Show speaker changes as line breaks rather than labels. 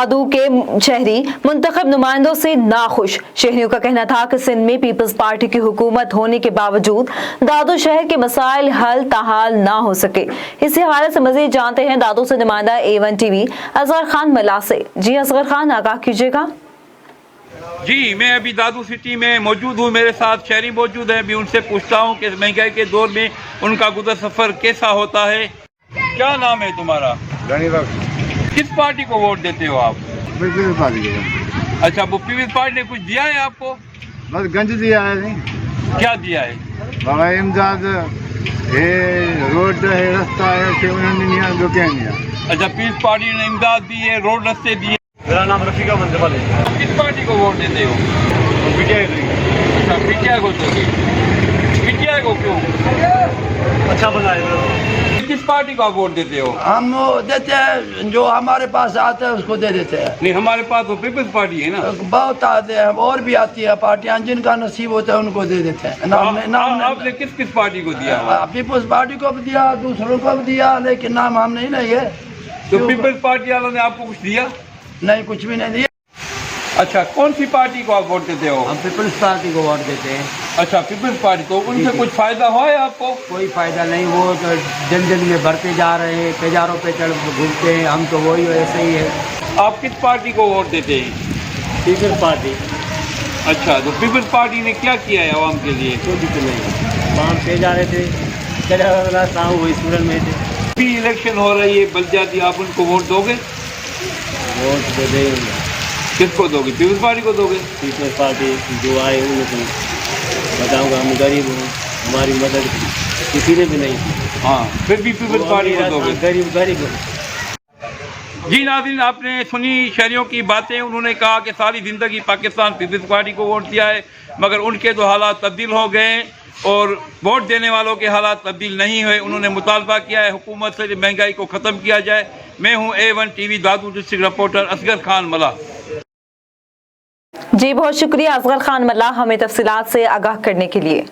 दादू के शहरी मुंतखब नुमाइंदों से नाखुश। शहरियों का कहना था कि सिंध में पीपल्स पार्टी की हुकूमत होने के बावजूद दादू शहर के मसाइल हल ताहाल ना हो सके। इसी हवाले से मजीद जानते हैं दादू से नुमाइंदा A1 TV असगर खान मला से। जी असगर खान, आगाह कीजिएगा।
जी, मैं अभी दादू सिटी में मौजूद हूँ। मेरे साथ शहरी मौजूद हैं। अभी उनसे पूछता हूँ कि महंगाई के दौर में उनका गुजर सफर कैसा होता है। क्या नाम है तुम्हारा? किस पार्टी को वोट देते हो आप?
पीपल्स पार्टी को।
अच्छा, वो पीपल्स पार्टी ने कुछ दिया है आपको?
बस गंज दिया है। नहीं,
क्या दिया है?
बड़ा इमदाद है, रोड है, रास्ता है,
अच्छा, पीपल्स पार्टी ने इमदाद दी है, रोड रास्ते दिए।
मेरा नाम रफीका मंदवाल है।
आप किस पार्टी को वोट देते हो?
पीटीआई।
अच्छा, पीटीआई को दोगे। पीटीआई को क्यों?
अच्छा बनाए।
किस पार्टी को आप वोट देते हो?
हम देते हैं, जो हमारे पास आता है उसको दे देते हैं।
नहीं, हमारे पास तो पीपल्स पार्टी है ना।
बहुत आते हैं और भी आती है पार्टियां, जिनका नसीब होता है उनको दे देते हैं।
आपने किस किस पार्टी को दिया?
पीपल्स पार्टी को भी दिया, दूसरों को भी दिया, लेकिन नाम हम नहीं लेंगे।
तो पीपल्स पार्टी वालों ने आपको कुछ दिया?
नहीं, कुछ भी नहीं दिया।
अच्छा, कौन सी पार्टी को आप वोट देते हो?
हम पीपल्स पार्टी को वोट देते हैं।
अच्छा, पीपल्स पार्टी। तो उनसे कुछ फायदा हुआ है आपको?
कोई फायदा नहीं, वो तो दिन दिन में बढ़ते जा रहे हैं, तेजारों पे चढ़ घूमते हैं। हम तो वही ऐसे ही है।
आप किस पार्टी को वोट देते हैं?
Peoples party.
अच्छा, तो पीपल्स पार्टी ने क्या किया है आवाम के लिए?
कोई दिक्कत नहीं।
वहाँ पे जा रहे थे, चले रास्ता वही स्टूडेंट में थे।
भी इलेक्शन हो रही है बलदियाती, आप उनको वोट दोगे?
वोट तो देंगे।
किसको दोगे? पीपल्स पार्टी को दोगे?
पीपल्स पार्टी जो आए उनको बताऊँगा। हम गरीब हूँ, हमारी मदद किसी ने भी नहीं की।
हाँ, फिर भी पीपल्स पार्टी को दोगे?
गरीब।
जी नाज़रीन, आपने सुनी शहरियों की बातें। उन्होंने कहा कि सारी ज़िंदगी पाकिस्तान पीपल्स पार्टी को वोट दिया है, मगर उनके तो हालात तब्दील हो गए और वोट देने वालों के हालात तब्दील नहीं हुए। उन्होंने मुतालबा किया है हुकूमत से महंगाई को ख़त्म किया जाए। मैं हूँ A1 TV दादू डिस्ट्रिक्ट रिपोर्टर असगर खान मला।
जी बहुत शुक्रिया असगर खान मला हमें तफसीलात से आगाह करने के लिए।